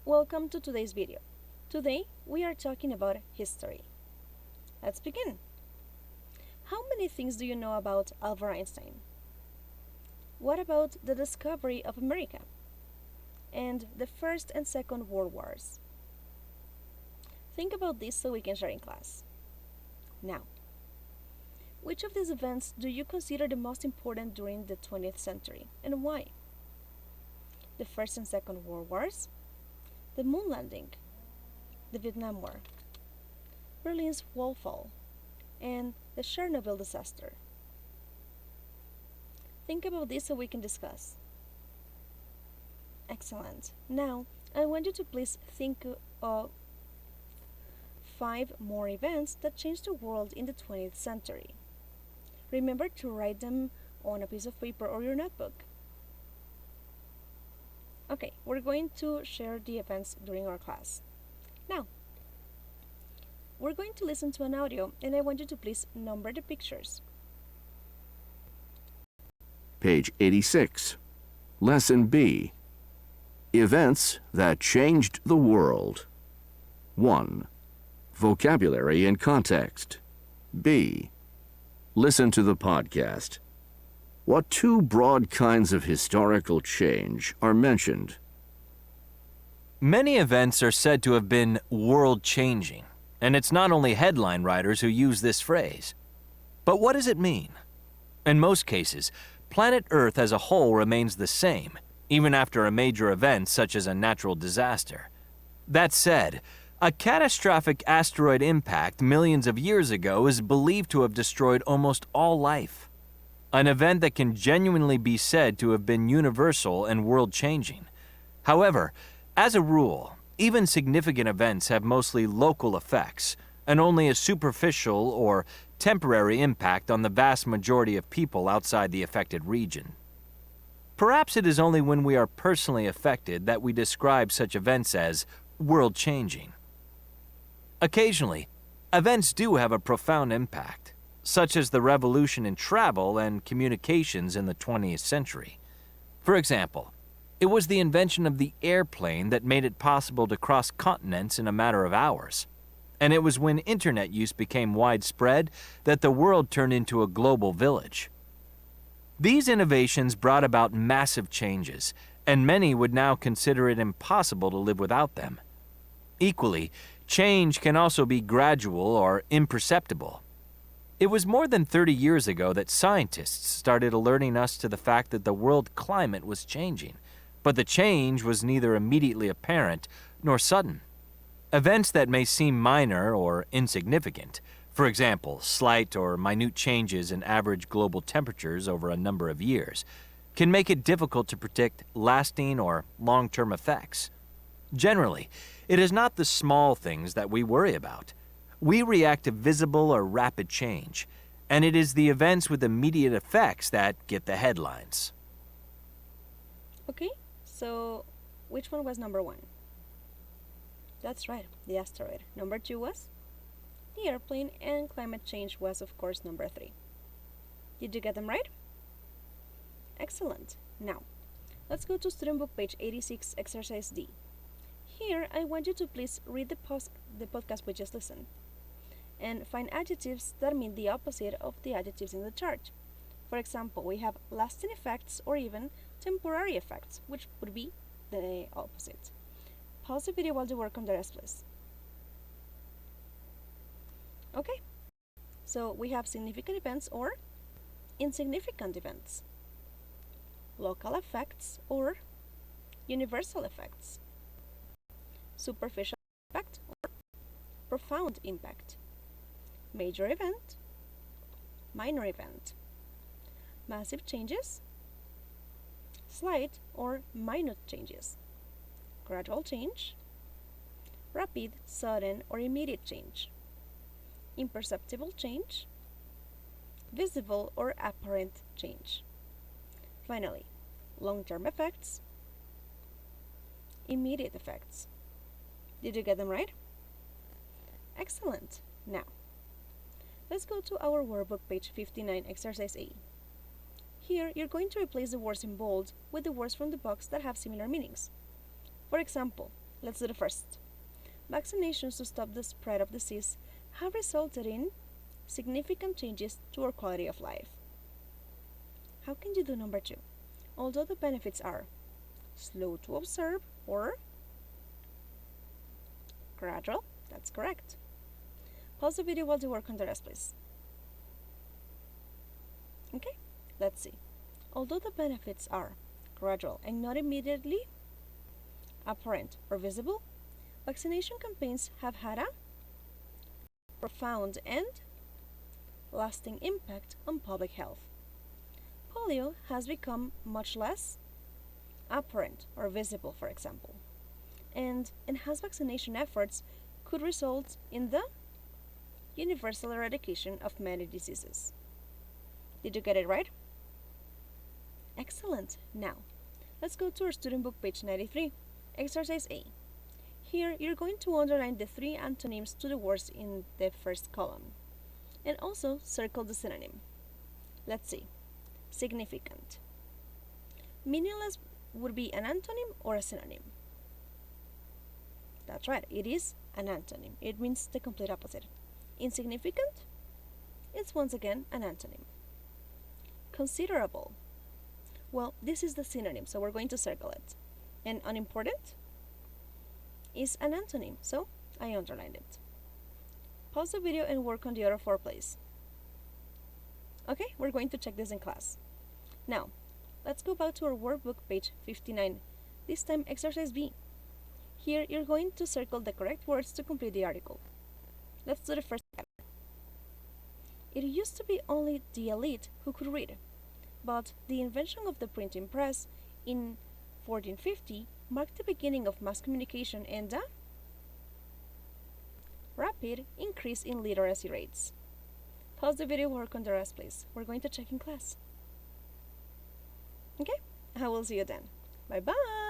Welcome to today's video. Today we are talking about history. Let's begin. How many things do you know about Albert Einstein? What about the discovery of America? And the First and Second World Wars? Think about this so we can share in class. Now, which of these events do you consider the most important during the 20th century and why? The First and Second World Wars? The moon landing? The Vietnam War? Berlin's wall fall? And the Chernobyl disaster? Think about this so we can discuss. Excellent. Now, I want you to please think of 5 more events that changed the world in the 20th century. Remember to write them on a piece of paper or your notebook. Okay, we're going to share the events during our class. Now, we're going to listen to an audio and I want you to please number the pictures. Page 86. Lesson B. Events that changed the world. 1. Vocabulary and context. B. Listen to the podcast. What 2 broad kinds of historical change are mentioned? Many events are said to have been world-changing, and it's not only headline writers who use this phrase. But what does it mean? In most cases, planet Earth as a whole remains the same, even after a major event such as a natural disaster. That said, a catastrophic asteroid impact millions of years ago is believed to have destroyed almost all life. An event that can genuinely be said to have been universal and world-changing. However, as a rule, even significant events have mostly local effects and only a superficial or temporary impact on the vast majority of people outside the affected region. Perhaps it is only when we are personally affected that we describe such events as world-changing. Occasionally, events do have a profound impact, such as the revolution in travel and communications in the 20th century. For example, it was the invention of the airplane that made it possible to cross continents in a matter of hours. And it was when internet use became widespread that the world turned into a global village. These innovations brought about massive changes, and many would now consider it impossible to live without them. Equally, change can also be gradual or imperceptible. It was more than 30 years ago that scientists started alerting us to the fact that the world climate was changing, but the change was neither immediately apparent nor sudden. Events that may seem minor or insignificant, for example, slight or minute changes in average global temperatures over a number of years, can make it difficult to predict lasting or long-term effects. Generally, it is not the small things that we worry about. We react to visible or rapid change, and it is the events with immediate effects that get the headlines. Okay, so which one was number 1? That's right, the asteroid. Number 2 was the airplane, and climate change was, of course, number 3. Did you get them right? Excellent. Now, let's go to student book page 86, exercise D. Here, I want you to please read the podcast we just listened and find adjectives that mean the opposite of the adjectives in the chart. For example, we have lasting effects or even temporary effects, which would be the opposite. Pause the video while you work on the rest, please. Okay, so we have significant events or insignificant events, local effects or universal effects, superficial impact or profound impact, major event, minor event, massive changes, slight or minute changes, gradual change, rapid, sudden, or immediate change, imperceptible change, visible or apparent change. Finally, long-term effects, immediate effects. Did you get them right? Excellent. Now, let's go to our workbook page 59, exercise A. Here, you're going to replace the words in bold with the words from the box that have similar meanings. For example, Let's do the first. Vaccinations to stop the spread of disease have resulted in significant changes to our quality of life. How can you do number 2? Although the benefits are slow to observe or gradual, that's correct. Pause the video while you work on the rest, please. Okay, let's see. Although the benefits are gradual and not immediately apparent or visible, vaccination campaigns have had a profound and lasting impact on public health. Polio has become much less apparent or visible, for example, and enhanced vaccination efforts could result in the universal eradication of many diseases. Did you get it right? Excellent. Now, let's go to our student book, page 93, exercise A. Here, you're going to underline the 3 antonyms to the words in the first column, and also circle the synonym. Let's see. Significant. Meaningless would be an antonym or a synonym. That's right, it is an antonym. It means the complete opposite. Insignificant? It's once again an antonym. Considerable. Well, this is the synonym, so we're going to circle it. And unimportant is an antonym, so I underlined it. Pause the video and work on the other 4, please. Okay, we're going to check this in class. Now, let's go back to our workbook, page 59. This time, exercise B. Here, you're going to circle the correct words to complete the article. Let's do the first step. It used to be only the elite who could read, but the invention of the printing press in 1450 marked the beginning of mass communication and a rapid increase in literacy rates. Pause the video, work on the rest, please. We're going to check in class. Okay, I will see you then. Bye-bye.